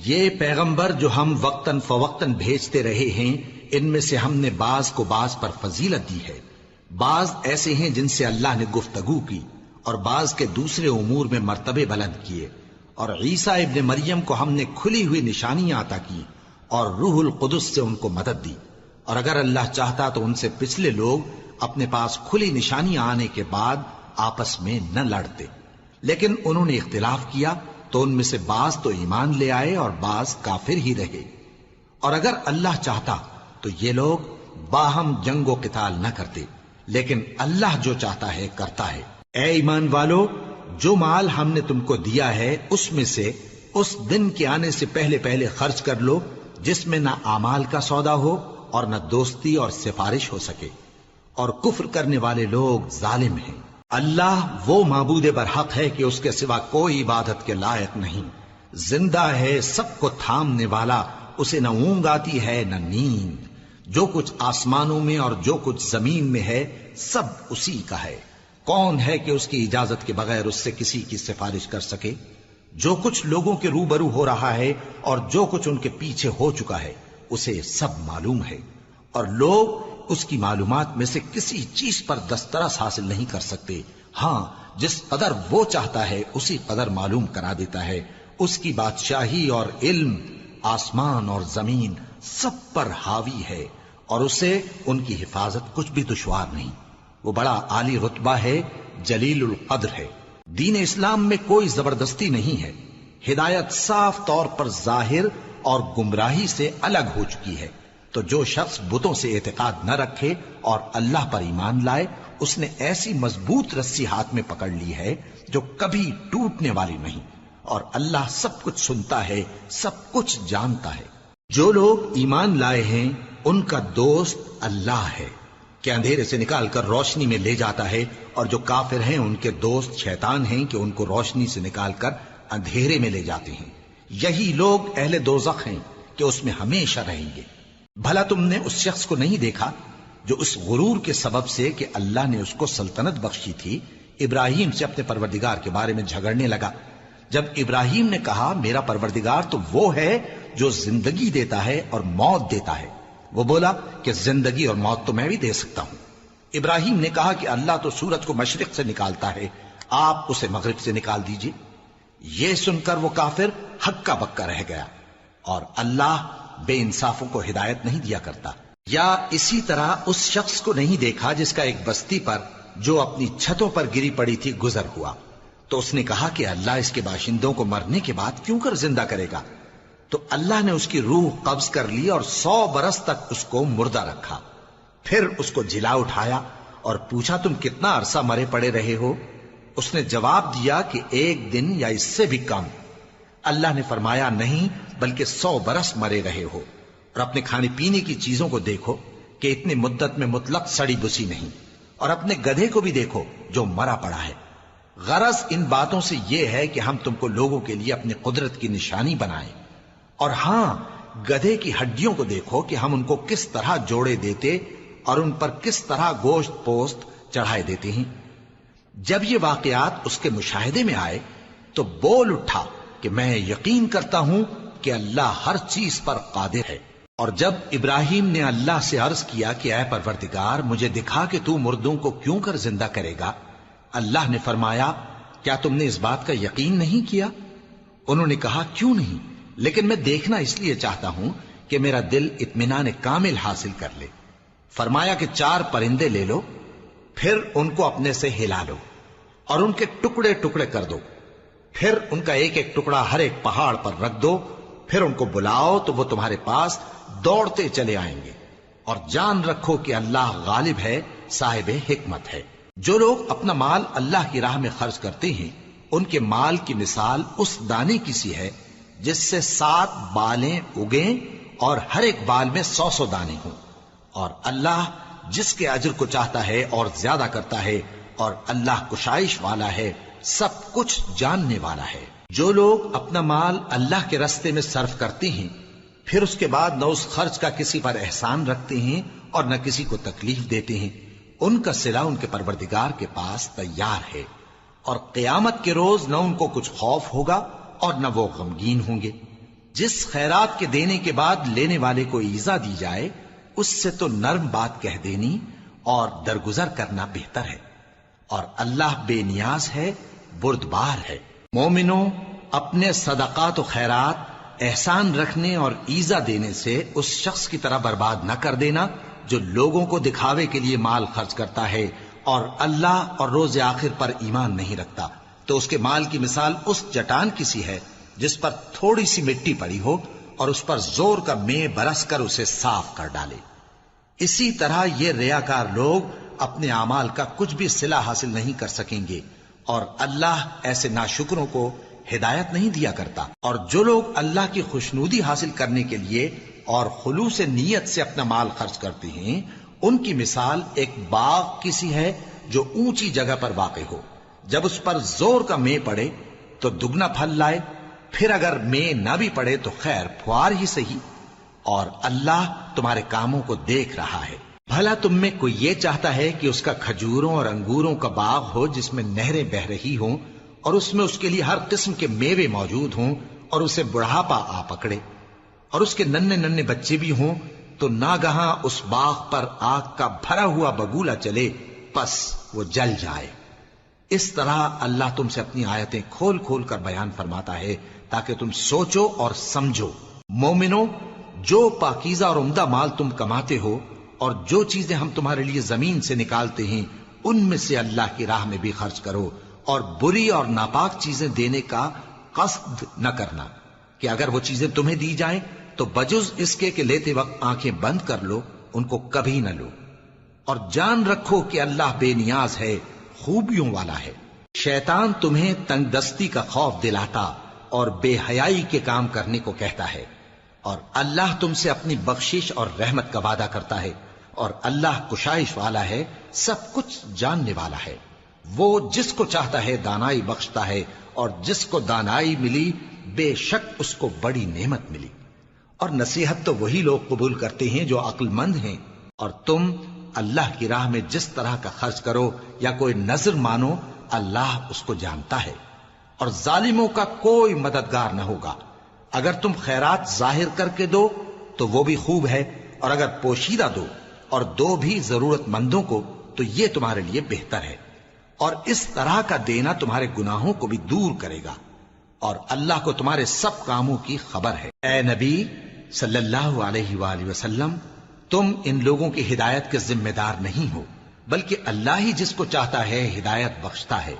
یہ پیغمبر جو ہم وقتاً فوقتاً بھیجتے رہے ہیں، ان میں سے ہم نے بعض کو بعض پر فضیلت دی ہے، بعض ایسے ہیں جن سے اللہ نے گفتگو کی، اور بعض کے دوسرے امور میں مرتبے بلند کیے، اور عیسیٰ ابن مریم کو ہم نے کھلی ہوئی نشانیاں عطا کی اور روح القدس سے ان کو مدد دی، اور اگر اللہ چاہتا تو ان سے پچھلے لوگ اپنے پاس کھلی نشانیاں آنے کے بعد آپس میں نہ لڑتے، لیکن انہوں نے اختلاف کیا تو ان میں سے بعض تو ایمان لے آئے اور بعض کافر ہی رہے، اور اگر اللہ چاہتا تو یہ لوگ باہم جنگ و قتال نہ کرتے، لیکن اللہ جو چاہتا ہے کرتا ہے۔ اے ایمان والو، جو مال ہم نے تم کو دیا ہے اس میں سے اس دن کے آنے سے پہلے پہلے خرچ کر لو جس میں نہ اعمال کا سودا ہو اور نہ دوستی اور سفارش ہو سکے، اور کفر کرنے والے لوگ ظالم ہیں۔ اللہ وہ معبود برحق ہے کہ اس کے سوا کوئی عبادت کے لائق نہیں، زندہ ہے، سب کو تھامنے والا، اسے نہ اونگ آتی ہے نہ نیند، جو کچھ آسمانوں میں اور جو کچھ زمین میں ہے سب اسی کا ہے۔ کون ہے کہ اس کی اجازت کے بغیر اس سے کسی کی سفارش کر سکے؟ جو کچھ لوگوں کے روبرو ہو رہا ہے اور جو کچھ ان کے پیچھے ہو چکا ہے اسے سب معلوم ہے، اور لوگ اس کی معلومات میں سے کسی چیز پر دسترس حاصل نہیں کر سکتے، ہاں جس قدر وہ چاہتا ہے اسی قدر معلوم کرا دیتا ہے۔ اس کی بادشاہی اور علم آسمان اور زمین سب پر حاوی ہے، اور اسے ان کی حفاظت کچھ بھی دشوار نہیں۔ وہ بڑا عالی رتبہ ہے، جلیل القدر ہے۔ دین اسلام میں کوئی زبردستی نہیں ہے، ہدایت صاف طور پر ظاہر اور گمراہی سے الگ ہو چکی ہے، تو جو شخص بتوں سے اعتقاد نہ رکھے اور اللہ پر ایمان لائے، اس نے ایسی مضبوط رسی ہاتھ میں پکڑ لی ہے جو کبھی ٹوٹنے والی نہیں، اور اللہ سب کچھ سنتا ہے، سب کچھ جانتا ہے۔ جو لوگ ایمان لائے ہیں ان کا دوست اللہ ہے کہ اندھیرے سے نکال کر روشنی میں لے جاتا ہے، اور جو کافر ہیں ان کے دوست شیطان ہیں کہ ان کو روشنی سے نکال کر اندھیرے میں لے جاتے ہیں۔ یہی لوگ اہل دوزخ ہیں کہ اس میں ہمیشہ رہیں گے۔ بھلا تم نے اس شخص کو نہیں دیکھا جو اس غرور کے سبب سے کہ اللہ نے اس کو سلطنت بخشی تھی، ابراہیم سے اپنے پروردگار کے بارے میں جھگڑنے لگا؟ جب ابراہیم نے کہا میرا پروردگار تو وہ ہے جو زندگی دیتا ہے اور موت دیتا ہے، وہ بولا کہ زندگی اور موت تو میں بھی دے سکتا ہوں۔ ابراہیم نے کہا کہ اللہ تو سورج کو مشرق سے نکالتا ہے، آپ اسے مغرب سے نکال دیجئے۔ یہ سن کر وہ کافر ہکا بکا رہ گیا، اور اللہ بے انصافوں کو ہدایت نہیں دیا کرتا۔ یا اسی طرح اس شخص کو نہیں دیکھا جس کا ایک بستی پر جو اپنی چھتوں پر گری پڑی تھی گزر ہوا، تو اس نے کہا کہ اللہ اس کے باشندوں کو مرنے کے بعد کیوں کر زندہ کرے گا؟ تو اللہ نے اس کی روح قبض کر لی اور 100 برس تک اس کو مردہ رکھا، پھر اس کو جلا اٹھایا اور پوچھا تم کتنا عرصہ مرے پڑے رہے ہو؟ اس نے جواب دیا کہ 1 دن یا اس سے بھی کم۔ اللہ نے فرمایا نہیں بلکہ 100 برس مرے رہے ہو، اور اپنے کھانے پینے کی چیزوں کو دیکھو کہ اتنی مدت میں مطلق سڑی بسی نہیں، اور اپنے گدھے کو بھی دیکھو جو مرا پڑا ہے۔ غرض ان باتوں سے یہ ہے کہ ہم تم کو لوگوں کے لیے اپنی قدرت کی نشانی بنائیں، اور ہاں گدھے کی ہڈیوں کو دیکھو کہ ہم ان کو کس طرح جوڑے دیتے اور ان پر کس طرح گوشت پوست چڑھائے دیتے ہیں۔ جب یہ واقعات اس کے مشاہدے میں آئے تو بول اٹھا کہ میں یقین کرتا ہوں کہ اللہ ہر چیز پر قادر ہے۔ اور جب ابراہیم نے اللہ سے عرض کیا کہ اے پروردگار مجھے دکھا کہ تو مردوں کو کیوں کر زندہ کرے گا، اللہ نے فرمایا کیا تم نے اس بات کا یقین نہیں کیا؟ انہوں نے کہا کیوں نہیں، لیکن میں دیکھنا اس لیے چاہتا ہوں کہ میرا دل اطمینان کامل حاصل کر لے۔ فرمایا کہ 4 پرندے لے لو، پھر ان کو اپنے سے ہلا لو اور ان کے ٹکڑے ٹکڑے کر دو، پھر ان کا ایک ایک ٹکڑا ہر ایک پہاڑ پر رکھ دو، پھر ان کو بلاؤ تو وہ تمہارے پاس دوڑتے چلے آئیں گے، اور جان رکھو کہ اللہ غالب ہے، صاحب حکمت ہے۔ جو لوگ اپنا مال اللہ کی راہ میں خرچ کرتے ہیں ان کے مال کی مثال اس دانے کی سی ہے جس سے 7 بالیں اگیں اور ہر ایک بال میں 100 دانے ہوں، اور اللہ جس کے اجر کو چاہتا ہے اور زیادہ کرتا ہے، اور اللہ کشائش والا ہے، سب کچھ جاننے والا ہے۔ جو لوگ اپنا مال اللہ کے راستے میں صرف کرتے ہیں پھر اس کے بعد نہ اس خرچ کا کسی پر احسان رکھتے ہیں اور نہ کسی کو تکلیف دیتے ہیں، ان کا صلہ ان کے پروردگار کے پاس تیار ہے، اور قیامت کے روز نہ ان کو کچھ خوف ہوگا اور نہ وہ غمگین ہوں گے۔ جس خیرات کے دینے کے بعد لینے والے کو ایذا دی جائے اس سے تو نرم بات کہہ دینی اور درگزر کرنا بہتر ہے، اور اللہ بے نیاز ہے، بردبار ہے۔ مومنوں، اپنے صدقات و خیرات احسان رکھنے اور ایذا دینے سے اس شخص کی طرح برباد نہ کر دینا جو لوگوں کو دکھاوے کے لیے مال خرچ کرتا ہے اور اللہ اور روز آخر پر ایمان نہیں رکھتا، تو اس کے مال کی مثال اس چٹان کی سی ہے جس پر تھوڑی سی مٹی پڑی ہو اور اس پر زور کا مے برس کر اسے صاف کر ڈالے۔ اسی طرح یہ ریاکار لوگ اپنے اعمال کا کچھ بھی صلہ حاصل نہیں کر سکیں گے، اور اللہ ایسے ناشکروں کو ہدایت نہیں دیا کرتا۔ اور جو لوگ اللہ کی خوشنودی حاصل کرنے کے لیے اور خلوص نیت سے اپنا مال خرچ کرتے ہیں، ان کی مثال ایک باغ کی سی ہے جو اونچی جگہ پر واقع ہو، جب اس پر زور کا مے پڑے تو دگنا پھل لائے، پھر اگر مے نہ بھی پڑے تو خیر پھوار ہی صحیح، اور اللہ تمہارے کاموں کو دیکھ رہا ہے۔ بھلا تم میں کوئی یہ چاہتا ہے کہ اس کا کھجوروں اور انگوروں کا باغ ہو جس میں نہریں بہ رہی ہوں اور اس میں اس کے لیے ہر قسم کے میوے موجود ہوں اور اسے بڑھاپا آ پکڑے اور اس کے ننھے ننھے بچے بھی ہوں، تو ناگہاں اس باغ پر آگ کا بھرا ہوا بگولا چلے، پس وہ جل جائے۔ اس طرح اللہ تم سے اپنی آیتیں کھول کھول کر بیان فرماتا ہے تاکہ تم سوچو اور سمجھو۔ مومنو، جو پاکیزہ اور عمدہ مال تم کماتے ہو اور جو چیزیں ہم تمہارے لیے زمین سے نکالتے ہیں ان میں سے اللہ کی راہ میں بھی خرچ کرو، اور بری اور ناپاک چیزیں دینے کا قصد نہ کرنا کہ اگر وہ چیزیں تمہیں دی جائیں تو بجز اس کے کہ لیتے وقت آنکھیں بند کر لو، ان کو کبھی نہ لو، اور جان رکھو کہ اللہ بے نیاز ہے، خوبیوں والا ہے۔ شیطان تمہیں تنگ دستی کا خوف دلاتا اور بے حیائی کے کام کرنے کو کہتا ہے، اور اللہ تم سے اپنی بخشش اور رحمت کا وعدہ کرتا ہے، اور اللہ کشائش والا ہے، سب کچھ جاننے والا ہے۔ وہ جس کو چاہتا ہے دانائی بخشتا ہے، اور جس کو دانائی ملی بے شک اس کو بڑی نعمت ملی۔ اور نصیحت تو وہی لوگ قبول کرتے ہیں جو عقل مند ہیں، اور تم اللہ کی راہ میں جس طرح کا خرچ کرو یا کوئی نذر مانو، اللہ اس کو جانتا ہے، اور ظالموں کا کوئی مددگار نہ ہوگا۔ اگر تم خیرات ظاہر کر کے دو تو وہ بھی خوب ہے، اور اگر پوشیدہ دو اور دو بھی ضرورت مندوں کو تو یہ تمہارے لیے بہتر ہے، اور اس طرح کا دینا تمہارے گناہوں کو بھی دور کرے گا، اور اللہ کو تمہارے سب کاموں کی خبر ہے۔ اے نبی صلی اللہ علیہ وآلہ وسلم، تم ان لوگوں کی ہدایت کے ذمہ دار نہیں ہو، بلکہ اللہ ہی جس کو چاہتا ہے ہدایت بخشتا ہے۔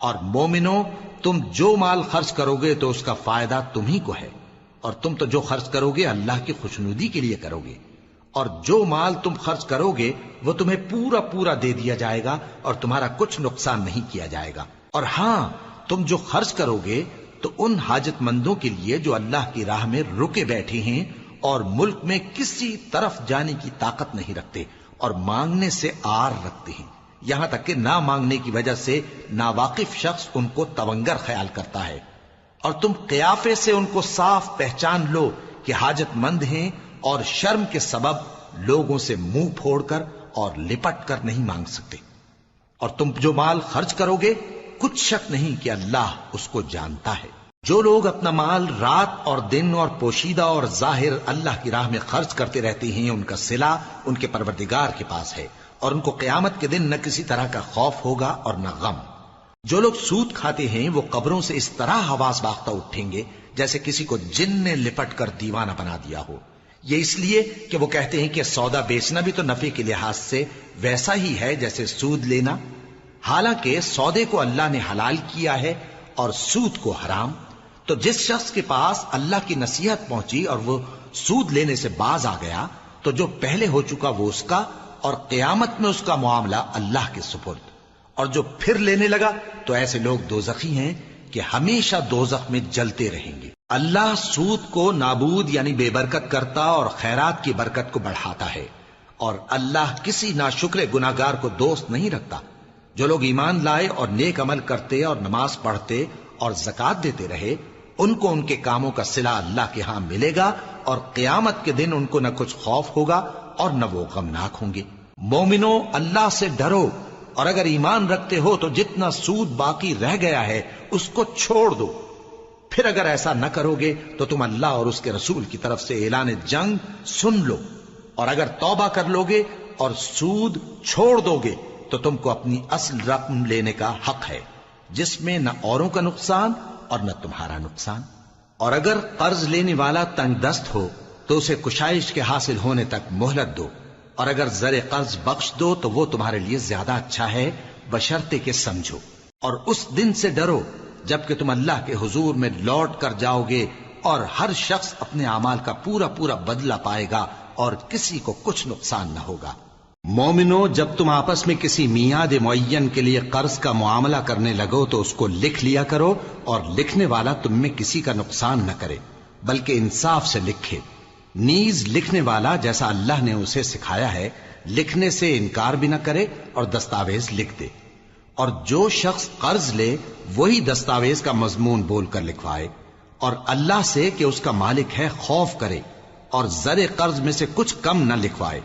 اور مومنو، تم جو مال خرچ کرو گے تو اس کا فائدہ تمہیں کو ہے، اور تم تو جو خرچ کرو گے اللہ کی خوشنودی کے لیے کرو گے، اور جو مال تم خرچ کرو گے وہ تمہیں پورا پورا دے دیا جائے گا اور تمہارا کچھ نقصان نہیں کیا جائے گا۔ اور ہاں، تم جو خرچ کرو گے تو ان حاجت مندوں کے لیے جو اللہ کی راہ میں رکے بیٹھے ہیں اور ملک میں کسی طرف جانے کی طاقت نہیں رکھتے اور مانگنے سے آر رکھتے ہیں، یہاں تک کہ نہ مانگنے کی وجہ سے ناواقف شخص ان کو تونگر خیال کرتا ہے، اور تم قیافے سے ان کو صاف پہچان لو کہ حاجت مند ہیں، اور شرم کے سبب لوگوں سے منہ پھوڑ کر اور لپٹ کر نہیں مانگ سکتے۔ اور تم جو مال خرچ کرو گے کچھ شک نہیں کہ اللہ اس کو جانتا ہے۔ جو لوگ اپنا مال رات اور دن اور پوشیدہ اور ظاہر اللہ کی راہ میں خرچ کرتے رہتے ہیں، ان کا صلہ ان کے پروردگار کے پاس ہے، اور ان کو قیامت کے دن نہ کسی طرح کا خوف ہوگا اور نہ غم۔ جو لوگ سود کھاتے ہیں وہ قبروں سے اس طرح حواس باختہ اٹھیں گے جیسے کسی کو جن نے لپٹ کر دیوانہ بنا دیا ہو، یہ اس لیے کہ وہ کہتے ہیں کہ سودا بیچنا بھی تو نفع کے لحاظ سے ویسا ہی ہے جیسے سود لینا، حالانکہ سودے کو اللہ نے حلال کیا ہے اور سود کو حرام۔ تو جس شخص کے پاس اللہ کی نصیحت پہنچی اور وہ سود لینے سے باز آ گیا تو جو پہلے ہو چکا وہ اس کا، اور قیامت میں اس کا معاملہ اللہ کے سپرد، اور جو پھر لینے لگا تو ایسے لوگ دوزخی ہیں کہ ہمیشہ دوزخ میں جلتے رہیں گے۔ اللہ سود کو نابود یعنی بے برکت کرتا اور خیرات کی برکت کو بڑھاتا ہے، اور اللہ کسی ناشکر گناہگار کو دوست نہیں رکھتا۔ جو لوگ ایمان لائے اور نیک عمل کرتے اور نماز پڑھتے اور زکوٰۃ دیتے رہے، ان کو ان کے کاموں کا صلہ اللہ کے ہاں ملے گا، اور قیامت کے دن ان کو نہ کچھ خوف ہوگا اور نہ وہ غمناک ہوں گے۔ مومنو، اللہ سے ڈرو، اور اگر ایمان رکھتے ہو تو جتنا سود باقی رہ گیا ہے اس کو چھوڑ دو، پھر اگر ایسا نہ کرو گے تو تم اللہ اور اس کے رسول کی طرف سے اعلان جنگ سن لو، اور اگر توبہ کر لو گے اور سود چھوڑ دو گے تو تم کو اپنی اصل رقم لینے کا حق ہے، جس میں نہ اوروں کا نقصان اور نہ تمہارا نقصان۔ اور اگر قرض لینے والا تنگ دست ہو تو اسے کشائش کے حاصل ہونے تک مہلت دو، اور اگر زر قرض بخش دو تو وہ تمہارے لیے زیادہ اچھا ہے، بشرطے کہ سمجھو۔ اور اس دن سے ڈرو جبکہ تم اللہ کے حضور میں لوٹ کر جاؤ گے، اور ہر شخص اپنے اعمال کا پورا پورا بدلہ پائے گا اور کسی کو کچھ نقصان نہ ہوگا۔ مومنو، جب تم آپس میں کسی میعاد معین کے لیے قرض کا معاملہ کرنے لگو تو اس کو لکھ لیا کرو، اور لکھنے والا تم میں کسی کا نقصان نہ کرے بلکہ انصاف سے لکھے۔ نیز لکھنے والا جیسا اللہ نے اسے سکھایا ہے لکھنے سے انکار بھی نہ کرے اور دستاویز لکھ دے، اور جو شخص قرض لے وہی دستاویز کا مضمون بول کر لکھوائے، اور اللہ سے کہ اس کا مالک ہے خوف کرے، اور زر قرض میں سے کچھ کم نہ لکھوائے۔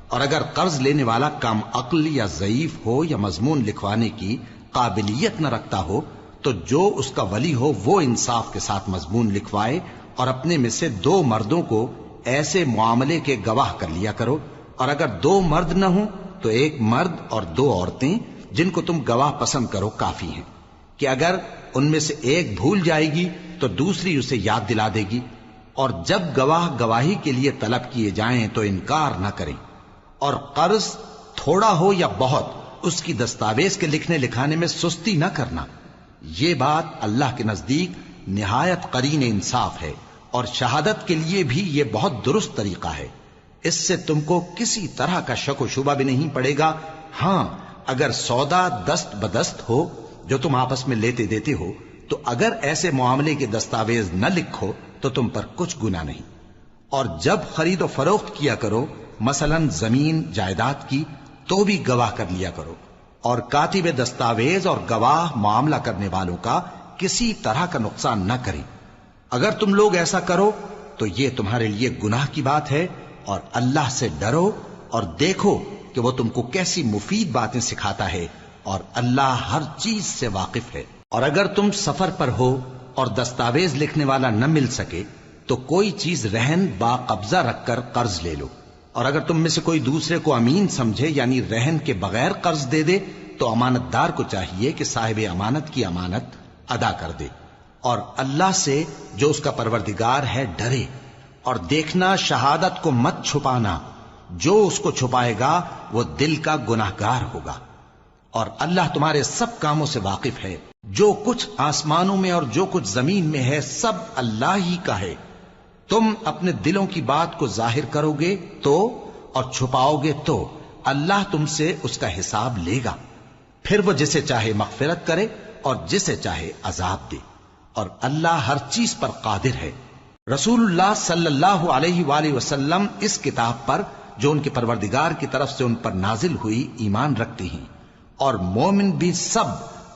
اور اگر قرض لینے والا کم عقل یا ضعیف ہو یا مضمون لکھوانے کی قابلیت نہ رکھتا ہو تو جو اس کا ولی ہو وہ انصاف کے ساتھ مضمون لکھوائے، اور اپنے میں سے 2 مردوں کو ایسے معاملے کے گواہ کر لیا کرو، اور اگر 2 مرد نہ ہوں تو 1 مرد اور 2 عورتیں جن کو تم گواہ پسند کرو کافی ہیں، کہ اگر ان میں سے ایک بھول جائے گی تو دوسری اسے یاد دلا دے گی۔ اور جب گواہ گواہی کے لیے طلب کیے جائیں تو انکار نہ کریں، اور قرض تھوڑا ہو یا بہت اس کی دستاویز کے لکھنے لکھانے میں سستی نہ کرنا۔ یہ بات اللہ کے نزدیک نہایت قرین انصاف ہے، اور شہادت کے لیے بھی یہ بہت درست طریقہ ہے۔ اس سے تم کو کسی طرح کا شک و شبہ بھی نہیں پڑے گا۔ ہاں، اگر سودا دست بدست ہو جو تم آپس میں لیتے دیتے ہو تو اگر ایسے معاملے کے دستاویز نہ لکھو تو تم پر کچھ گناہ نہیں۔ اور جب خرید و فروخت کیا کرو، مثلا زمین جائیداد کی، تو بھی گواہ کر لیا کرو، اور کاتب دستاویز اور گواہ معاملہ کرنے والوں کا کسی طرح کا نقصان نہ کریں۔ اگر تم لوگ ایسا کرو تو یہ تمہارے لیے گناہ کی بات ہے، اور اللہ سے ڈرو اور دیکھو کہ وہ تم کو کیسی مفید باتیں سکھاتا ہے، اور اللہ ہر چیز سے واقف ہے۔ اور اگر تم سفر پر ہو اور دستاویز لکھنے والا نہ مل سکے تو کوئی چیز رہن با قبضہ رکھ کر قرض لے لو، اور اگر تم میں سے کوئی دوسرے کو امین سمجھے یعنی رہن کے بغیر قرض دے دے تو امانت دار کو چاہیے کہ صاحب امانت کی امانت ادا کر دے، اور اللہ سے جو اس کا پروردگار ہے ڈرے، اور دیکھنا شہادت کو مت چھپانا، جو اس کو چھپائے گا وہ دل کا گناہگار ہوگا۔ اور اللہ تمہارے سب کاموں سے واقف ہے، جو کچھ آسمانوں میں اور جو کچھ زمین میں ہے سب اللہ ہی کا ہے۔ تم اپنے دلوں کی بات کو ظاہر کرو گے تو اور چھپاؤ گے تو اللہ تم سے اس کا حساب لے گا، پھر وہ جسے چاہے مغفرت کرے اور جسے چاہے عذاب دے، اور اللہ ہر چیز پر قادر ہے۔ رسول اللہ صلی اللہ علیہ وآلہ وسلم اس کتاب پر جو ان کے پروردگار کی طرف سے ان پر نازل ہوئی ایمان رکھتے ہیں، اور مومن بھی سب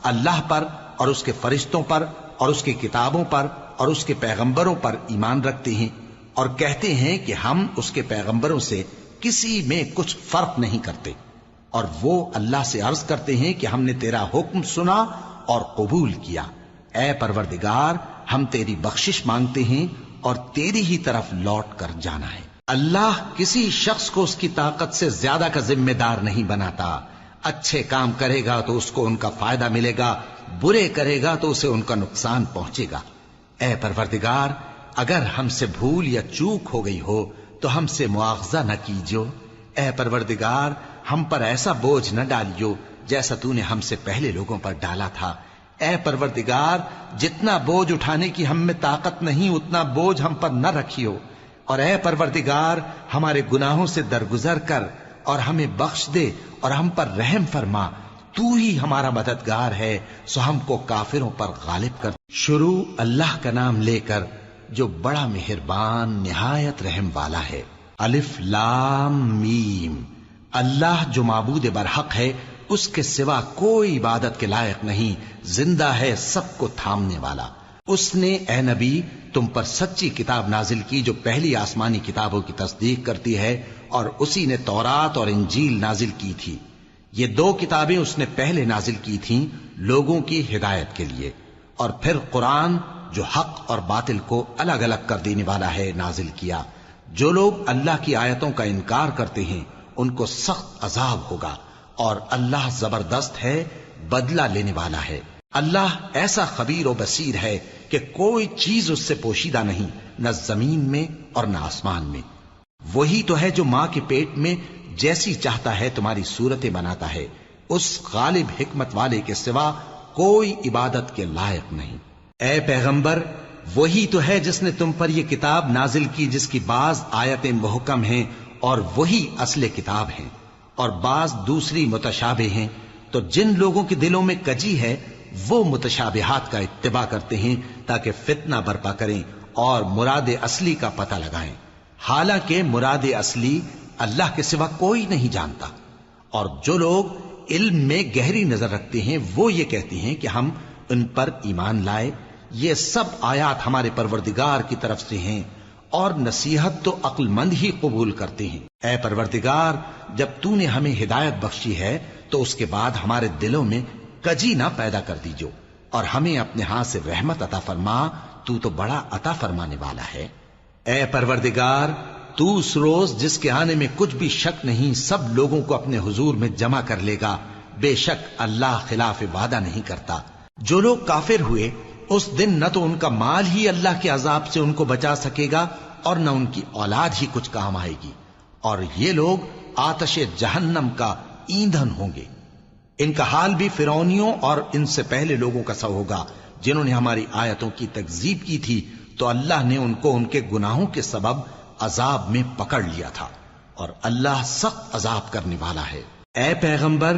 اللہ پر اور اس کے فرشتوں پر اور اس کی کتابوں پر اور اس کے پیغمبروں پر ایمان رکھتے ہیں، اور کہتے ہیں کہ ہم اس کے پیغمبروں سے کسی میں کچھ فرق نہیں کرتے، اور وہ اللہ سے عرض کرتے ہیں کہ ہم نے تیرا حکم سنا اور قبول کیا۔ اے پروردگار، ہم تیری بخشش مانگتے ہیں اور تیری ہی طرف لوٹ کر جانا ہے۔ اللہ کسی شخص کو اس کی طاقت سے زیادہ کا ذمہ دار نہیں بناتا۔ اچھے کام کرے گا تو اس کو ان کا فائدہ ملے گا، برے کرے گا تو اسے ان کا نقصان پہنچے گا۔ اے پروردگار، اگر ہم سے بھول یا چوک ہو گئی ہو تو ہم سے مواخذہ نہ کیجو۔ اے پروردگار، ہم پر ایسا بوجھ نہ ڈالیو جیسا تو نے ہم سے پہلے لوگوں پر ڈالا تھا۔ اے پروردگار، جتنا بوجھ اٹھانے کی ہم میں طاقت نہیں اتنا بوجھ ہم پر نہ رکھیو، اور اے پروردگار، ہمارے گناہوں سے درگزر کر اور ہمیں بخش دے اور ہم پر رحم فرما، تو ہی ہمارا مددگار ہے، سو ہم کو کافروں پر غالب کر۔ شروع اللہ کا نام لے کر جو بڑا مہربان نہایت رحم والا ہے۔ الف لام میم۔ اللہ جو معبود برحق ہے، اس کے سوا کوئی عبادت کے لائق نہیں، زندہ ہے، سب کو تھامنے والا۔ اس نے اے نبی تم پر سچی کتاب نازل کی جو پہلی آسمانی کتابوں کی تصدیق کرتی ہے، اور اسی نے تورات اور انجیل نازل کی تھی۔ یہ 2 کتابیں اس نے پہلے نازل کی تھیں لوگوں کی ہدایت کے لیے، اور پھر قرآن جو حق اور باطل کو الگ الگ کر دینے والا ہے نازل کیا۔ جو لوگ اللہ کی آیتوں کا انکار کرتے ہیں ان کو سخت عذاب ہوگا، اور اللہ زبردست ہے، بدلہ لینے والا ہے۔ اللہ ایسا خبیر و بصیر ہے کہ کوئی چیز اس سے پوشیدہ نہیں، نہ زمین میں اور نہ آسمان میں۔ وہی تو ہے جو ماں کے پیٹ میں جیسی چاہتا ہے تمہاری صورتیں بناتا ہے، اس غالب حکمت والے کے سوا کوئی عبادت کے لائق نہیں۔ اے پیغمبر، وہی تو ہے جس نے تم پر یہ کتاب نازل کی جس کی بعض آیتیں محکم ہیں اور وہی اصل کتاب ہیں، اور بعض دوسری متشابہ ہیں۔ تو جن لوگوں کے دلوں میں کجی ہے وہ متشابہات کا اتباع کرتے ہیں تاکہ فتنہ برپا کریں اور مراد اصلی کا پتہ لگائیں، حالانکہ مراد اصلی اللہ کے سوا کوئی نہیں جانتا۔ اور جو لوگ علم میں گہری نظر رکھتے ہیں وہ یہ کہتے ہیں کہ ہم ان پر ایمان لائے، یہ سب آیات ہمارے پروردگار کی طرف سے ہیں، اور نصیحت تو عقل مند ہی قبول کرتے ہیں۔ اے پروردگار، جب تو نے ہمیں ہدایت بخشی ہے تو اس کے بعد ہمارے دلوں میں کجی نہ پیدا کر دیجو، اور ہمیں اپنے ہاتھ سے رحمت عطا فرما، تو بڑا عطا فرمانے والا ہے۔ اے پروردگار، تو اس روز جس کے آنے میں کچھ بھی شک نہیں سب لوگوں کو اپنے حضور میں جمع کر لے گا، بے شک اللہ خلاف وعدہ نہیں کرتا۔ جو لوگ کافر ہوئے اس دن نہ تو ان کا مال ہی اللہ کے عذاب سے ان کو بچا سکے گا اور نہ ان کی اولاد ہی کچھ کام آئے گی، اور یہ لوگ آتش جہنم کا ایندھن ہوں گے۔ ان کا حال بھی فرعونیوں اور ان سے پہلے لوگوں کا سا ہوگا جنہوں نے ہماری آیتوں کی تکذیب کی تھی، تو اللہ نے ان کو ان کے گناہوں کے سبب عذاب میں پکڑ لیا تھا، اور اللہ سخت عذاب کرنے والا ہے۔ اے پیغمبر،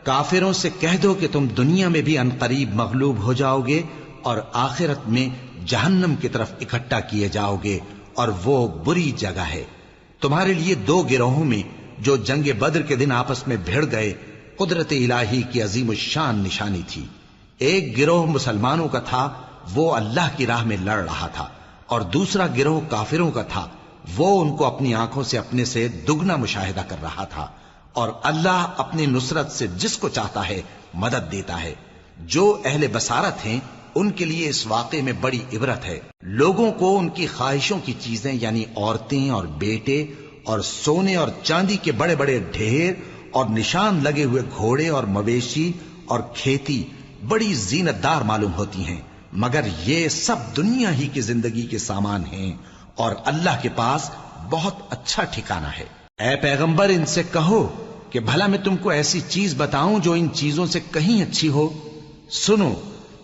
کافروں سے کہہ دو کہ تم دنیا میں بھی عنقریب مغلوب ہو جاؤ گے اور آخرت میں جہنم کی طرف اکٹھا کیے جاؤ گے، اور وہ بری جگہ ہے۔ تمہارے لیے دو گروہوں میں جو جنگ بدر کے دن آپس میں بھڑ گئے قدرت الہی کی عظیم الشان نشانی تھی۔ ایک گروہ مسلمانوں کا تھا، وہ اللہ کی راہ میں لڑ رہا تھا، اور دوسرا گروہ کافروں کا تھا، وہ ان کو اپنی آنکھوں سے اپنے سے دگنا مشاہدہ کر رہا تھا۔ اور اللہ اپنی نصرت سے جس کو چاہتا ہے مدد دیتا ہے۔ جو اہل بصارت ہیں ان کے لیے اس واقعے میں بڑی عبرت ہے۔ لوگوں کو ان کی خواہشوں کی چیزیں یعنی عورتیں اور بیٹے اور سونے اور چاندی کے بڑے بڑے ڈھیر اور نشان لگے ہوئے گھوڑے اور مویشی اور کھیتی بڑی زینت دار معلوم ہوتی ہیں، مگر یہ سب دنیا ہی کی زندگی کے سامان ہیں، اور اللہ کے پاس بہت اچھا ٹھکانہ ہے۔ اے پیغمبر، ان سے کہو کہ بھلا میں تم کو ایسی چیز بتاؤں جو ان چیزوں سے کہیں اچھی ہو؟ سنو،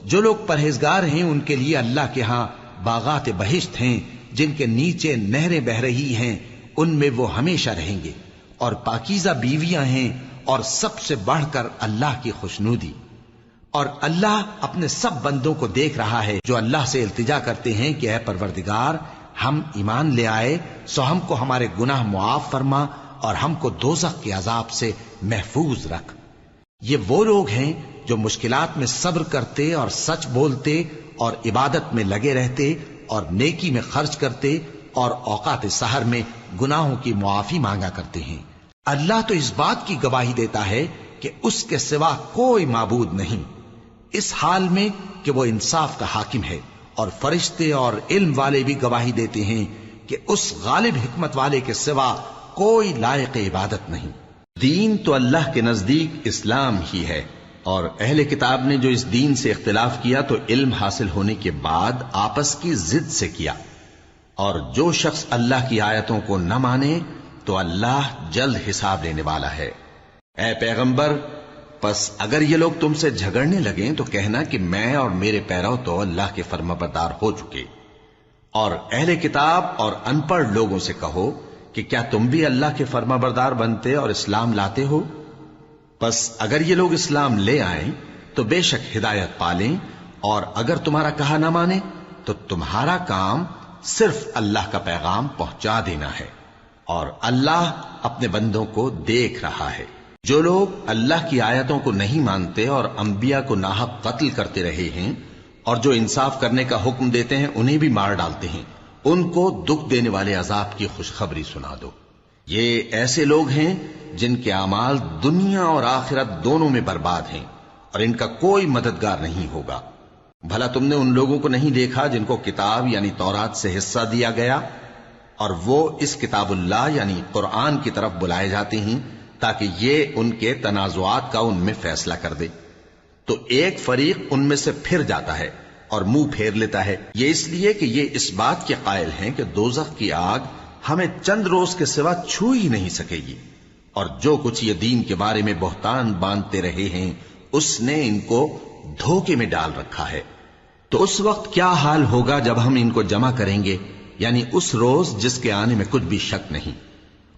جو لوگ پرہیزگار ہیں ان کے لیے اللہ کے ہاں باغات بہشت ہیں جن کے نیچے نہریں بہ رہی ہیں، ان میں وہ ہمیشہ رہیں گے، اور پاکیزہ بیویاں ہیں، اور سب سے بڑھ کر اللہ کی خوشنودی۔ اور اللہ اپنے سب بندوں کو دیکھ رہا ہے جو اللہ سے التجا کرتے ہیں کہ اے پروردگار، ہم ایمان لے آئے سو ہم کو ہمارے گناہ معاف فرما اور ہم کو دوزخ کے عذاب سے محفوظ رکھ۔ یہ وہ لوگ ہیں جو مشکلات میں صبر کرتے اور سچ بولتے اور عبادت میں لگے رہتے اور نیکی میں خرچ کرتے اور اوقات سحر میں گناہوں کی معافی مانگا کرتے ہیں۔ اللہ تو اس بات کی گواہی دیتا ہے کہ اس کے سوا کوئی معبود نہیں، اس حال میں کہ وہ انصاف کا حاکم ہے، اور فرشتے اور علم والے بھی گواہی دیتے ہیں کہ اس غالب حکمت والے کے سوا کوئی لائق عبادت نہیں۔ دین تو اللہ کے نزدیک اسلام ہی ہے، اور اہل کتاب نے جو اس دین سے اختلاف کیا تو علم حاصل ہونے کے بعد آپس کی ضد سے کیا، اور جو شخص اللہ کی آیتوں کو نہ مانے تو اللہ جلد حساب لینے والا ہے۔ اے پیغمبر، پس اگر یہ لوگ تم سے جھگڑنے لگیں تو کہنا کہ میں اور میرے پیرو تو اللہ کے فرمانبردار ہو چکے، اور اہل کتاب اور ان پڑھ لوگوں سے کہو کہ کیا تم بھی اللہ کے فرمانبردار بنتے اور اسلام لاتے ہو؟ پس اگر یہ لوگ اسلام لے آئیں تو بے شک ہدایت پالیں، اور اگر تمہارا کہا نہ مانے تو تمہارا کام صرف اللہ کا پیغام پہنچا دینا ہے، اور اللہ اپنے بندوں کو دیکھ رہا ہے۔ جو لوگ اللہ کی آیتوں کو نہیں مانتے اور انبیاء کو ناحق قتل کرتے رہے ہیں، اور جو انصاف کرنے کا حکم دیتے ہیں انہیں بھی مار ڈالتے ہیں، ان کو دکھ دینے والے عذاب کی خوشخبری سنا دو۔ یہ ایسے لوگ ہیں جن کے اعمال دنیا اور آخرت دونوں میں برباد ہیں، اور ان کا کوئی مددگار نہیں ہوگا۔ بھلا تم نے ان لوگوں کو نہیں دیکھا جن کو کتاب یعنی تورات سے حصہ دیا گیا اور وہ اس کتاب اللہ یعنی قرآن کی طرف بلائے جاتے ہیں تاکہ یہ ان کے تنازعات کا ان میں فیصلہ کر دے؟ تو ایک فریق ان میں سے پھر جاتا ہے اور منہ پھیر لیتا ہے، یہ اس لیے کہ یہ اس بات کے قائل ہیں کہ دوزخ کی آگ ہمیں چند روز کے سوا چھو ہی نہیں سکے گی، اور جو کچھ یہ دین کے بارے میں بہتان باندھتے رہے ہیں اس نے ان کو دھوکے میں ڈال رکھا ہے۔ تو اس وقت کیا حال ہوگا جب ہم ان کو جمع کریں گے، یعنی اس روز جس کے آنے میں کچھ بھی شک نہیں،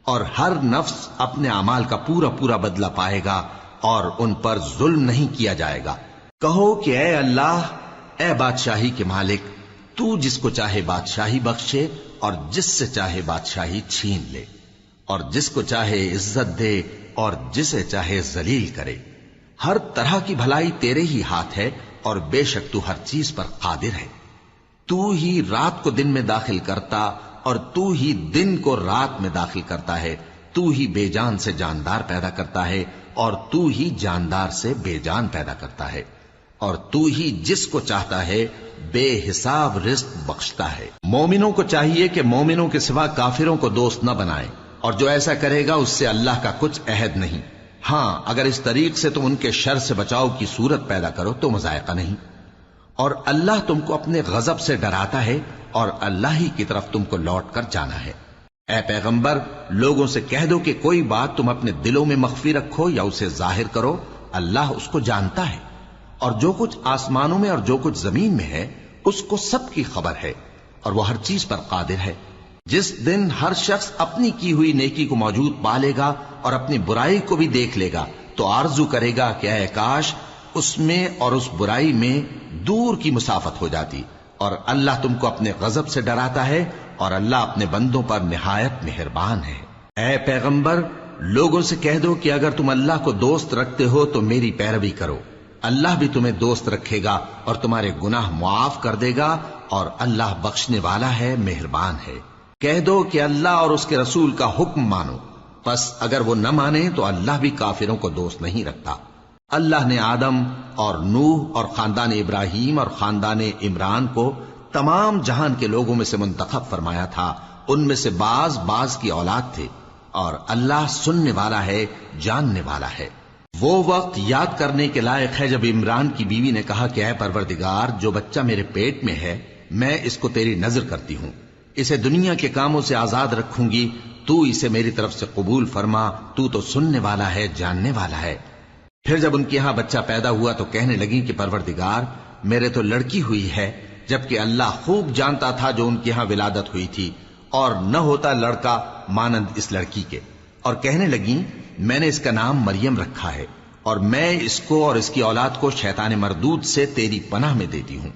اور ہر نفس اپنے اعمال کا پورا پورا بدلہ پائے گا اور ان پر ظلم نہیں کیا جائے گا۔ کہو کہ اے اللہ، اے بادشاہی کے مالک، تو جس کو چاہے بادشاہی بخشے اور جس سے چاہے بادشاہی چھین لے، اور جس کو چاہے عزت دے اور جسے چاہے ذلیل کرے۔ ہر طرح کی بھلائی تیرے ہی ہاتھ ہے اور بے شک تو ہر چیز پر قادر ہے۔ تو ہی رات کو دن میں داخل کرتا اور تو ہی دن کو رات میں داخل کرتا ہے، تو ہی بے جان سے جاندار پیدا کرتا ہے اور تو ہی جاندار سے بے جان پیدا کرتا ہے، اور تو ہی جس کو چاہتا ہے بے حساب رزق بخشتا ہے۔ مومنوں کو چاہیے کہ مومنوں کے سوا کافروں کو دوست نہ بنائیں، اور جو ایسا کرے گا اس سے اللہ کا کچھ عہد نہیں۔ ہاں، اگر اس طریق سے تم ان کے شر سے بچاؤ کی صورت پیدا کرو تو مذائقہ نہیں، اور اللہ تم کو اپنے غضب سے ڈراتا ہے اور اللہ ہی کی طرف تم کو لوٹ کر جانا ہے۔ اے پیغمبر، لوگوں سے کہہ دو کہ کوئی بات تم اپنے دلوں میں مخفی رکھو یا اسے ظاہر کرو، اللہ اس کو جانتا ہے، اور جو کچھ آسمانوں میں اور جو کچھ زمین میں ہے اس کو سب کی خبر ہے، اور وہ ہر چیز پر قادر ہے۔ جس دن ہر شخص اپنی کی ہوئی نیکی کو موجود پا لے گا اور اپنی برائی کو بھی دیکھ لے گا تو آرزو کرے گا کہ اے کاش اس میں اور اس برائی میں دور کی مسافت ہو جاتی، اور اللہ تم کو اپنے غضب سے ڈراتا ہے اور اللہ اپنے بندوں پر نہایت مہربان ہے۔ اے پیغمبر، لوگوں سے کہہ دو کہ اگر تم اللہ کو دوست رکھتے ہو تو میری پیروی کرو، اللہ بھی تمہیں دوست رکھے گا اور تمہارے گناہ معاف کر دے گا، اور اللہ بخشنے والا ہے، مہربان ہے۔ کہہ دو کہ اللہ اور اس کے رسول کا حکم مانو، پس اگر وہ نہ مانے تو اللہ بھی کافروں کو دوست نہیں رکھتا۔ اللہ نے آدم اور نوح اور خاندان ابراہیم اور خاندان عمران کو تمام جہان کے لوگوں میں سے منتخب فرمایا تھا، ان میں سے بعض کی اولاد تھے، اور اللہ سننے والا ہے، جاننے والا ہے۔ وہ وقت یاد کرنے کے لائق ہے جب عمران کی بیوی نے کہا کہ اے پروردگار، جو بچہ میرے پیٹ میں ہے میں اس کو تیری نذر کرتی ہوں، اسے دنیا کے کاموں سے آزاد رکھوں گی، تو اسے میری طرف سے قبول فرما، تو تو سننے والا ہے، جاننے والا ہے۔ پھر جب ان کے ہاں بچہ پیدا ہوا تو کہنے لگی کہ پروردگار، میرے تو لڑکی ہوئی ہے، جبکہ اللہ خوب جانتا تھا جو ان کے ہاں ولادت ہوئی تھی، اور نہ ہوتا لڑکا مانند اس لڑکی کے۔ اور کہنے لگی میں نے اس کا نام مریم رکھا ہے، اور میں اس کو اور اس کی اولاد کو شیطان مردود سے تیری پناہ میں دیتی ہوں۔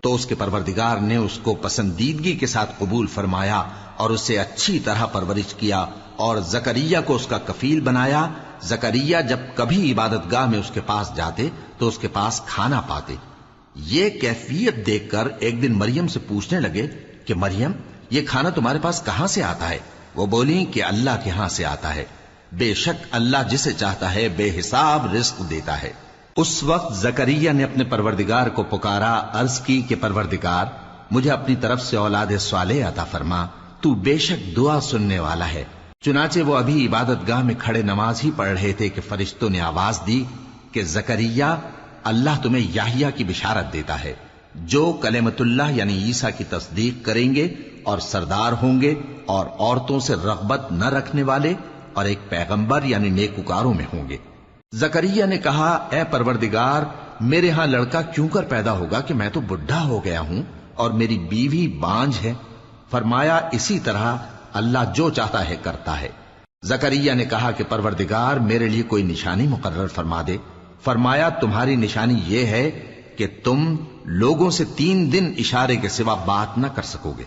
تو اس کے پروردگار نے اس کو پسندیدگی کے ساتھ قبول فرمایا اور اسے اچھی طرح پرورش کیا، اور زکریہ کو اس کا کفیل بنایا۔ زکریہ جب کبھی عبادت گاہ میں اس کے پاس جاتے تو اس کے پاس کھانا پاتے۔ یہ کیفیت دیکھ کر ایک دن مریم سے پوچھنے لگے کہ مریم، یہ کھانا تمہارے پاس کہاں سے آتا ہے؟ وہ بولی کہ اللہ کے ہاں سے آتا ہے، بے شک اللہ جسے چاہتا ہے بے حساب رزق دیتا ہے۔ اس وقت زکریا نے اپنے پروردگار کو پکارا، عرض کی کہ پروردگار، مجھے اپنی طرف سے اولاد صالح عطا فرما، تو بے شک دعا سننے والا ہے۔ چنانچہ وہ ابھی عبادت گاہ میں کھڑے نماز ہی پڑھ رہے تھے کہ فرشتوں نے آواز دی کہ زکریا، اللہ تمہیں یحییٰ کی بشارت دیتا ہے، جو کلمۃ اللہ یعنی عیسیٰ کی تصدیق کریں گے اور سردار ہوں گے اور عورتوں سے رغبت نہ رکھنے والے اور ایک پیغمبر یعنی نیکوکاروں میں ہوں گے۔ زکریا نے کہا، اے پروردگار، میرے ہاں لڑکا کیوں کر پیدا ہوگا کہ میں تو بڈھا ہو گیا ہوں اور میری بیوی بانجھ ہے؟ فرمایا، اسی طرح اللہ جو چاہتا ہے کرتا ہے۔ زکریا نے کہا کہ پروردگار، میرے لیے کوئی نشانی مقرر فرما دے۔ فرمایا، تمہاری نشانی یہ ہے کہ تم لوگوں سے 3 دن اشارے کے سوا بات نہ کر سکو گے،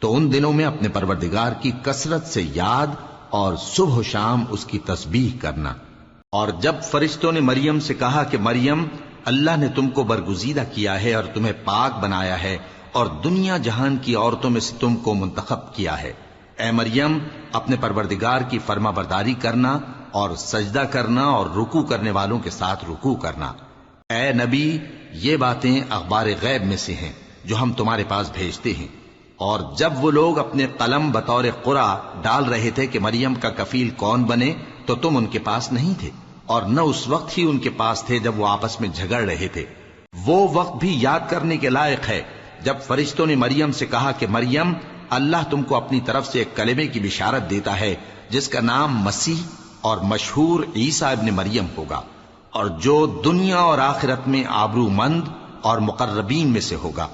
تو ان دنوں میں اپنے پروردگار کی کثرت سے یاد اور صبح و شام اس کی تسبیح کرنا۔ اور جب فرشتوں نے مریم سے کہا کہ مریم، اللہ نے تم کو برگزیدہ کیا ہے اور تمہیں پاک بنایا ہے اور دنیا جہان کی عورتوں میں سے تم کو منتخب کیا ہے، اے مریم، اپنے پروردگار کی فرما برداری کرنا اور سجدہ کرنا اور رکوع کرنے والوں کے ساتھ رکوع کرنا۔ اے نبی، یہ باتیں اخبار غیب میں سے ہیں جو ہم تمہارے پاس بھیجتے ہیں۔ اور جب وہ لوگ اپنے قلم بطور قرعہ ڈال رہے تھے کہ مریم کا کفیل کون بنے تو تم ان کے پاس نہیں تھے، اور نہ اس وقت ہی ان کے پاس تھے جب وہ آپس میں جھگڑ رہے تھے۔ وہ وقت بھی یاد کرنے کے لائق ہے جب فرشتوں نے مریم سے کہا کہ مریم، اللہ تم کو اپنی طرف سے ایک کلمے کی بشارت دیتا ہے جس کا نام مسیح اور مشہور عیسیٰ ابن مریم ہوگا، اور جو دنیا اور آخرت میں آبرو مند اور مقربین میں سے ہوگا،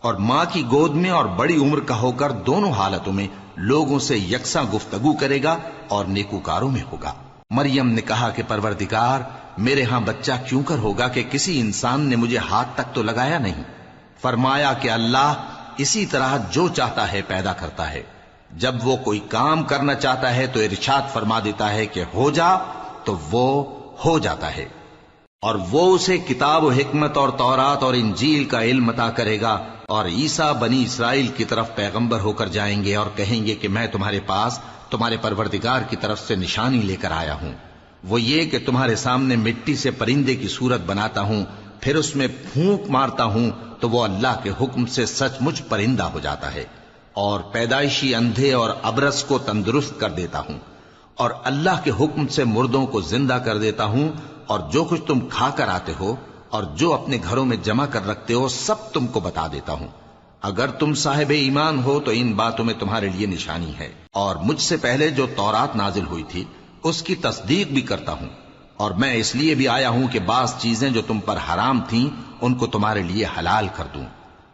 اور ماں کی گود میں اور بڑی عمر کا ہو کر دونوں حالتوں میں لوگوں سے یکساں گفتگو کرے گا اور نیکوکاروں میں ہوگا۔ مریم نے کہا کہ پروردگار، میرے ہاں بچہ کیوں کر ہوگا کہ کسی انسان نے مجھے ہاتھ تک تو لگایا نہیں۔ فرمایا کہ اللہ اسی طرح جو چاہتا ہے پیدا کرتا ہے، جب وہ کوئی کام کرنا چاہتا ہے تو ارشاد فرما دیتا ہے کہ ہو جا تو وہ ہو جاتا ہے۔ اور وہ اسے کتاب و حکمت اور تورات اور انجیل کا علم عطا کرے گا، اور عیسیٰ بنی اسرائیل کی طرف پیغمبر ہو کر جائیں گے اور کہیں گے کہ میں تمہارے پاس تمہارے پروردگار کی طرف سے نشانی لے کر آیا ہوں، وہ یہ کہ تمہارے سامنے مٹی سے پرندے کی صورت بناتا ہوں، پھر اس میں پھونک مارتا ہوں تو وہ اللہ کے حکم سے سچ مچ پرندہ ہو جاتا ہے، اور پیدائشی اندھے اور ابرص کو تندرست کر دیتا ہوں، اور اللہ کے حکم سے مردوں کو زندہ کر دیتا ہوں، اور جو کچھ تم کھا کر آتے ہو اور جو اپنے گھروں میں جمع کر رکھتے ہو سب تم کو بتا دیتا ہوں۔ اگر تم صاحب ایمان ہو تو ان باتوں میں تمہارے لیے نشانی ہے، اور مجھ سے پہلے جو تورات نازل ہوئی تھی اس کی تصدیق بھی کرتا ہوں، اور میں اس لیے بھی آیا ہوں کہ بعض چیزیں جو تم پر حرام تھیں ان کو تمہارے لیے حلال کر دوں،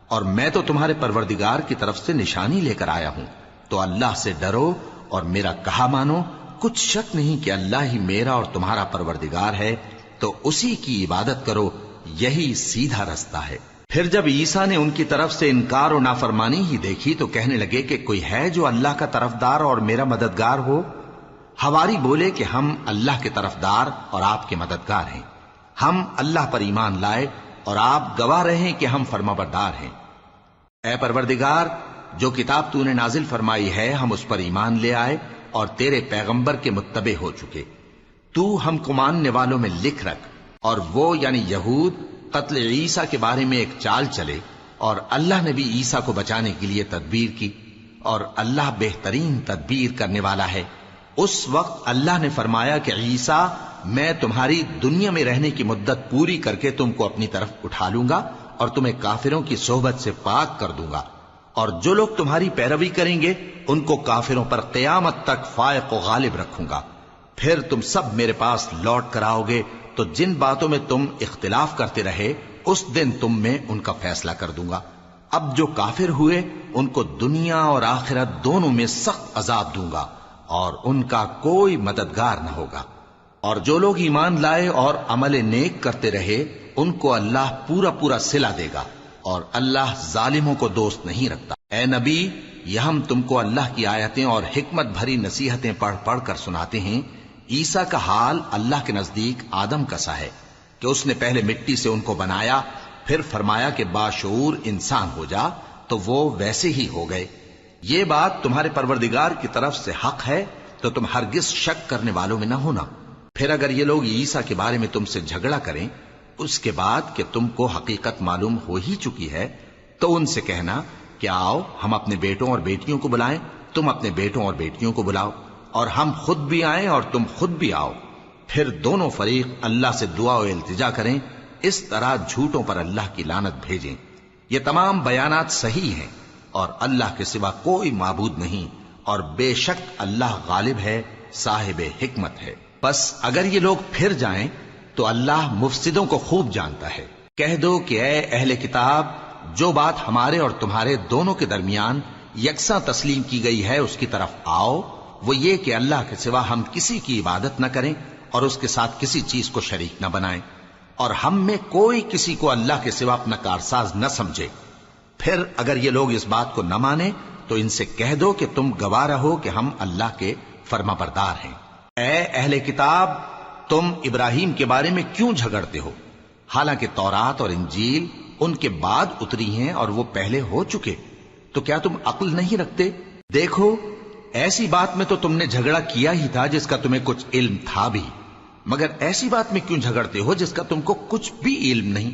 اور میں تو تمہارے پروردگار کی طرف سے نشانی لے کر آیا ہوں۔ تو اللہ سے ڈرو اور میرا کہا مانو، کچھ شک نہیں کہ اللہ ہی میرا اور تمہارا پروردگار ہے، تو اسی کی عبادت کرو، یہی سیدھا رستہ ہے۔ پھر جب عیسیٰ نے ان کی طرف سے انکار و نافرمانی ہی دیکھی تو کہنے لگے کہ کوئی ہے جو اللہ کا طرفدار اور میرا مددگار ہو؟ حواری بولے کہ ہم اللہ کے طرفدار اور آپ کے مددگار ہیں، ہم اللہ پر ایمان لائے اور آپ گواہ رہیں کہ ہم فرمانبردار ہیں۔ اے پروردگار، جو کتاب تو نے نازل فرمائی ہے ہم اس پر ایمان لے آئے اور تیرے پیغمبر کے متبع ہو چکے، تو ہم کو ماننے والوں میں لکھ رکھ۔ اور وہ یعنی یہود قتل عیسیٰ کے بارے میں ایک چال چلے، اور اللہ نے بھی عیسیٰ کو بچانے کے لیے تدبیر کی، اور اللہ بہترین تدبیر کرنے والا ہے۔ اس وقت اللہ نے فرمایا کہ عیسیٰ، میں تمہاری دنیا میں رہنے کی مدت پوری کر کے تم کو اپنی طرف اٹھا لوں گا اور تمہیں کافروں کی صحبت سے پاک کر دوں گا، اور جو لوگ تمہاری پیروی کریں گے ان کو کافروں پر قیامت تک فائق و غالب رکھوں گا۔ پھر تم سب میرے پاس لوٹ کر آؤ گے تو جن باتوں میں تم اختلاف کرتے رہے اس دن تم میں ان کا فیصلہ کر دوں گا۔ اب جو کافر ہوئے ان کو دنیا اور آخرت دونوں میں سخت عذاب دوں گا، اور ان کا کوئی مددگار نہ ہوگا۔ اور جو لوگ ایمان لائے اور عمل نیک کرتے رہے ان کو اللہ پورا پورا صلہ دے گا، اور اللہ ظالموں کو دوست نہیں رکھتا۔ اے نبی، یہ ہم تم کو اللہ کی آیتیں اور حکمت بھری نصیحتیں پڑھ پڑھ کر سناتے ہیں۔ عیسیٰ کا حال اللہ کے نزدیک آدم کا سا ہے کہ اس نے پہلے مٹی سے ان کو بنایا، پھر فرمایا کہ باشعور انسان ہو جا، تو وہ ویسے ہی ہو گئے۔ یہ بات تمہارے پروردگار کی طرف سے حق ہے، تو تم ہرگز شک کرنے والوں میں نہ ہونا۔ پھر اگر یہ لوگ عیسیٰ کے بارے میں تم سے جھگڑا کریں اس کے بعد کہ تم کو حقیقت معلوم ہو ہی چکی ہے، تو ان سے کہنا کہ آؤ ہم اپنے بیٹوں اور بیٹیوں کو بلائیں، تم اپنے بیٹوں اور بیٹیوں کو بلاؤ، اور ہم خود بھی آئیں اور تم خود بھی آؤ، پھر دونوں فریق اللہ سے دعا و التجا کریں، اس طرح جھوٹوں پر اللہ کی لعنت بھیجیں۔ یہ تمام بیانات صحیح ہیں، اور اللہ کے سوا کوئی معبود نہیں، اور بے شک اللہ غالب ہے، صاحب حکمت ہے۔ بس اگر یہ لوگ پھر جائیں تو اللہ مفسدوں کو خوب جانتا ہے۔ کہہ دو کہ اے اہل کتاب، جو بات ہمارے اور تمہارے دونوں کے درمیان یکساں تسلیم کی گئی ہے اس کی طرف آؤ، وہ یہ کہ اللہ کے سوا ہم کسی کی عبادت نہ کریں اور اس کے ساتھ کسی چیز کو شریک نہ بنائیں، اور ہم میں کوئی کسی کو اللہ کے سوا اپنا کارساز نہ سمجھے۔ پھر اگر یہ لوگ اس بات کو نہ مانیں تو ان سے کہہ دو کہ تم گواہ رہو کہ ہم اللہ کے فرما بردار ہیں۔ اے اہل کتاب، تم ابراہیم کے بارے میں کیوں جھگڑتے ہو؟ حالانکہ تورات اور انجیل ان کے بعد اتری ہیں اور وہ پہلے ہو چکے، تو کیا تم عقل نہیں رکھتے؟ دیکھو، ایسی بات میں تو تم نے جھگڑا کیا ہی تھا جس کا تمہیں کچھ علم تھا بھی، مگر ایسی بات میں کیوں جھگڑتے ہو جس کا تم کو کچھ بھی علم نہیں؟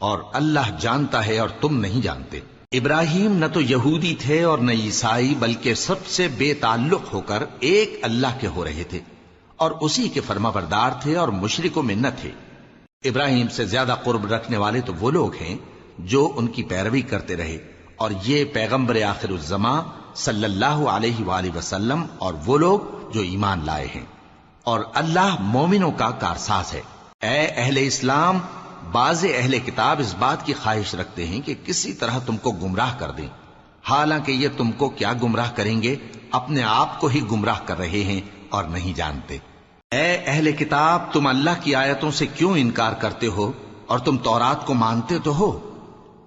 اور اللہ جانتا ہے اور تم نہیں جانتے۔ ابراہیم نہ تو یہودی تھے اور نہ عیسائی، بلکہ سب سے بے تعلق ہو کر ایک اللہ کے ہو رہے تھے اور اسی کے فرمانبردار تھے اور مشرکوں میں نہ تھے۔ ابراہیم سے زیادہ قرب رکھنے والے تو وہ لوگ ہیں جو ان کی پیروی کرتے رہے، اور یہ پیغمبر آخر الزماں صلی اللہ علیہ وآلہ وسلم اور وہ لوگ جو ایمان لائے ہیں، اور اللہ مومنوں کا کارساز ہے۔ اے اہل اسلام، بعض اہل کتاب اس بات کی خواہش رکھتے ہیں کہ کسی طرح تم کو گمراہ کر دیں، حالانکہ یہ تم کو کیا گمراہ کریں گے، اپنے آپ کو ہی گمراہ کر رہے ہیں اور نہیں جانتے۔ اے اہل کتاب، تم اللہ کی آیتوں سے کیوں انکار کرتے ہو اور تم تورات کو مانتے تو ہو؟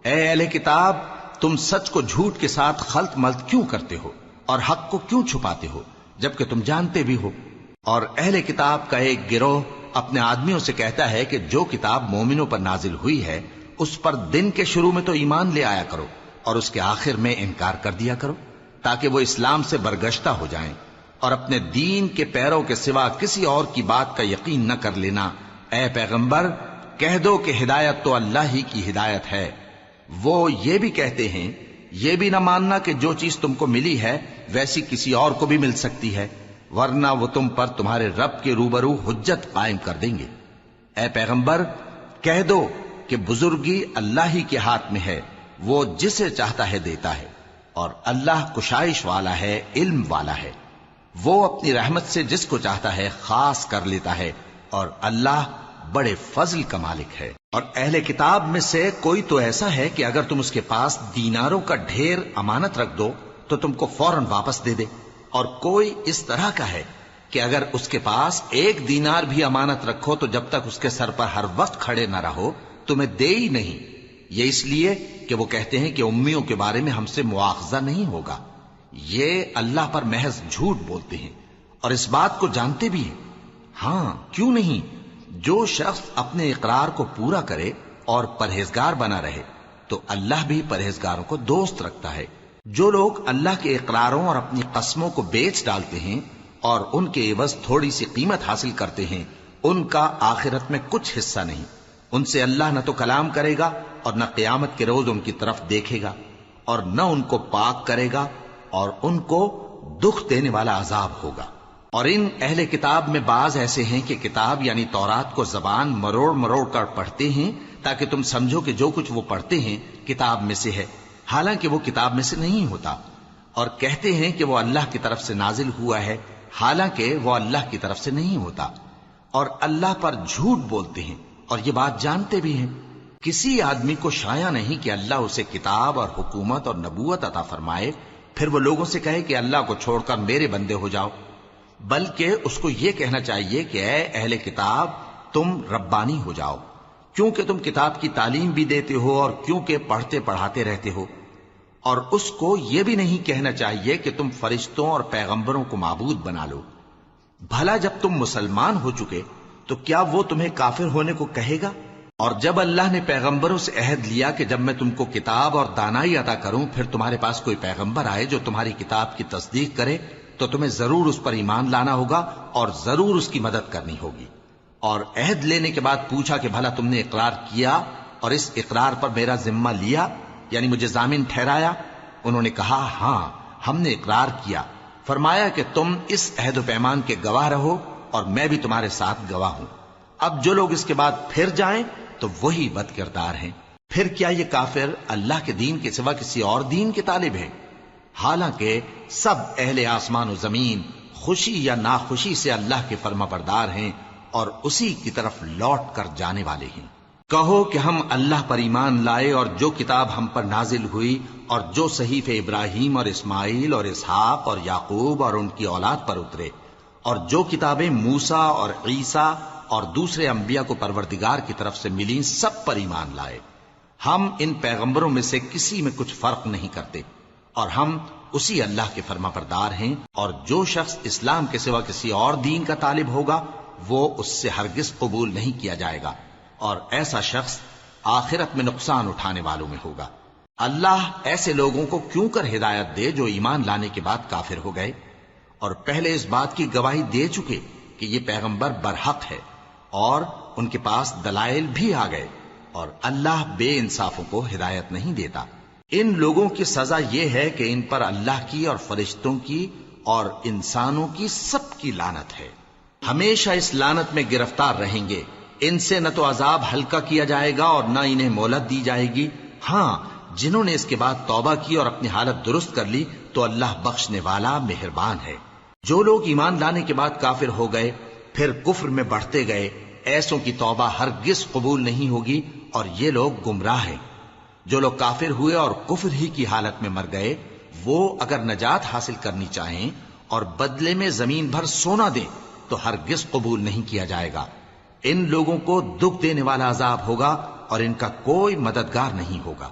اے اہل کتاب، تم سچ کو جھوٹ کے ساتھ خلط ملط کیوں کرتے ہو اور حق کو کیوں چھپاتے ہو جبکہ تم جانتے بھی ہو؟ اور اہل کتاب کا ایک گروہ اپنے آدمیوں سے کہتا ہے کہ جو کتاب مومنوں پر نازل ہوئی ہے اس پر دن کے شروع میں تو ایمان لے آیا کرو اور اس کے آخر میں انکار کر دیا کرو، تاکہ وہ اسلام سے برگشتہ ہو جائیں اور اپنے دین کے پیروں کے سوا کسی اور کی بات کا یقین نہ کر لینا۔ اے پیغمبر، کہہ دو کہ ہدایت تو اللہ ہی کی ہدایت ہے۔ وہ یہ بھی کہتے ہیں، یہ بھی نہ ماننا کہ جو چیز تم کو ملی ہے ویسی کسی اور کو بھی مل سکتی ہے، ورنہ وہ تم پر تمہارے رب کے روبرو حجت قائم کر دیں گے۔ اے پیغمبر، کہہ دو کہ بزرگی اللہ ہی کے ہاتھ میں ہے، وہ جسے چاہتا ہے دیتا ہے، اور اللہ کشائش والا ہے، علم والا ہے۔ وہ اپنی رحمت سے جس کو چاہتا ہے خاص کر لیتا ہے، اور اللہ بڑے فضل کا مالک ہے۔ اور اہل کتاب میں سے کوئی تو ایسا ہے کہ اگر تم اس کے پاس دیناروں کا ڈھیر امانت رکھ دو تو تم کو فوراً واپس دے دے، اور کوئی اس طرح کا ہے کہ اگر اس کے پاس ایک دینار بھی امانت رکھو تو جب تک اس کے سر پر ہر وقت کھڑے نہ رہو تمہیں دے ہی نہیں، یہ اس لیے کہ وہ کہتے ہیں کہ امیوں کے بارے میں ہم سے مواخذہ نہیں ہوگا۔ یہ اللہ پر محض جھوٹ بولتے ہیں اور اس بات کو جانتے بھی ہیں۔ ہاں، کیوں نہیں، جو شخص اپنے اقرار کو پورا کرے اور پرہیزگار بنا رہے تو اللہ بھی پرہیزگاروں کو دوست رکھتا ہے۔ جو لوگ اللہ کے اقراروں اور اپنی قسموں کو بیچ ڈالتے ہیں اور ان کے عوض تھوڑی سی قیمت حاصل کرتے ہیں، ان کا آخرت میں کچھ حصہ نہیں۔ ان سے اللہ نہ تو کلام کرے گا اور نہ قیامت کے روز ان کی طرف دیکھے گا، اور نہ ان کو پاک کرے گا، اور ان کو دکھ دینے والا عذاب ہوگا۔ اور ان اہل کتاب میں بعض ایسے ہیں کہ کتاب یعنی تورات کو زبان مروڑ مروڑ کر پڑھتے ہیں تاکہ تم سمجھو کہ جو کچھ وہ پڑھتے ہیں کتاب میں سے ہے، حالانکہ وہ کتاب میں سے نہیں ہوتا، اور کہتے ہیں کہ وہ اللہ کی طرف سے نازل ہوا ہے، حالانکہ وہ اللہ کی طرف سے نہیں ہوتا، اور اللہ پر جھوٹ بولتے ہیں اور یہ بات جانتے بھی ہیں۔ کسی آدمی کو شایع نہیں کہ اللہ اسے کتاب اور حکومت اور نبوت عطا فرمائے پھر وہ لوگوں سے کہے کہ اللہ کو چھوڑ کر میرے بندے ہو جاؤ، بلکہ اس کو یہ کہنا چاہیے کہ اے اہل کتاب، تم ربانی ہو جاؤ، کیونکہ تم کتاب کی تعلیم بھی دیتے ہو اور کیونکہ پڑھتے پڑھاتے رہتے ہو۔ اور اس کو یہ بھی نہیں کہنا چاہیے کہ تم فرشتوں اور پیغمبروں کو معبود بنا لو۔ بھلا جب تم مسلمان ہو چکے تو کیا وہ تمہیں کافر ہونے کو کہے گا؟ اور جب اللہ نے پیغمبروں سے عہد لیا کہ جب میں تم کو کتاب اور دانائی عطا کروں پھر تمہارے پاس کوئی پیغمبر آئے جو تمہاری کتاب کی تصدیق کرے تو تمہیں ضرور اس پر ایمان لانا ہوگا اور ضرور اس کی مدد کرنی ہوگی۔ اور عہد لینے کے بعد پوچھا کہ بھلا تم نے اقرار کیا اور اس اقرار پر میرا ذمہ لیا، یعنی مجھے ضامن ٹھہرایا؟ انہوں نے کہا ہاں، ہم نے اقرار کیا۔ فرمایا کہ تم اس عہد و پیمان کے گواہ رہو اور میں بھی تمہارے ساتھ گواہ ہوں۔ اب جو لوگ اس کے بعد پھر جائیں تو وہی بد کردار ہیں۔ پھر کیا یہ کافر اللہ کے دین کے سوا کسی اور دین کے طالب ہیں؟ حالانکہ سب اہل آسمان و زمین خوشی یا ناخوشی سے اللہ کے فرما بردار ہیں اور اسی کی طرف لوٹ کر جانے والے ہیں۔ کہو کہ ہم اللہ پر ایمان لائے اور جو کتاب ہم پر نازل ہوئی اور جو صحیفے ابراہیم اور اسماعیل اور اسحاق اور یعقوب اور ان کی اولاد پر اترے، اور جو کتابیں موسیٰ اور عیسیٰ اور دوسرے انبیاء کو پروردگار کی طرف سے ملیں، سب پر ایمان لائے۔ ہم ان پیغمبروں میں سے کسی میں کچھ فرق نہیں کرتے، اور ہم اسی اللہ کے فرما بردار ہیں۔ اور جو شخص اسلام کے سوا کسی اور دین کا طالب ہوگا وہ اس سے ہرگز قبول نہیں کیا جائے گا، اور ایسا شخص آخرت میں نقصان اٹھانے والوں میں ہوگا۔ اللہ ایسے لوگوں کو کیوں کر ہدایت دے جو ایمان لانے کے بعد کافر ہو گئے اور پہلے اس بات کی گواہی دے چکے کہ یہ پیغمبر برحق ہے اور ان کے پاس دلائل بھی آ گئے، اور اللہ بے انصافوں کو ہدایت نہیں دیتا۔ ان لوگوں کی سزا یہ ہے کہ ان پر اللہ کی اور فرشتوں کی اور انسانوں کی سب کی لعنت ہے، ہمیشہ اس لعنت میں گرفتار رہیں گے۔ ان سے نہ تو عذاب ہلکا کیا جائے گا اور نہ انہیں مہلت دی جائے گی۔ ہاں، جنہوں نے اس کے بعد توبہ کی اور اپنی حالت درست کر لی تو اللہ بخشنے والا مہربان ہے۔ جو لوگ ایمان لانے کے بعد کافر ہو گئے پھر کفر میں بڑھتے گئے، ایسوں کی توبہ ہرگز قبول نہیں ہوگی اور یہ لوگ گمراہ ہیں۔ جو لوگ کافر ہوئے اور کفر ہی کی حالت میں مر گئے، وہ اگر نجات حاصل کرنی چاہیں اور بدلے میں زمین بھر سونا دیں تو ہرگز قبول نہیں کیا جائے گا۔ ان لوگوں کو دکھ دینے والا عذاب ہوگا اور ان کا کوئی مددگار نہیں ہوگا۔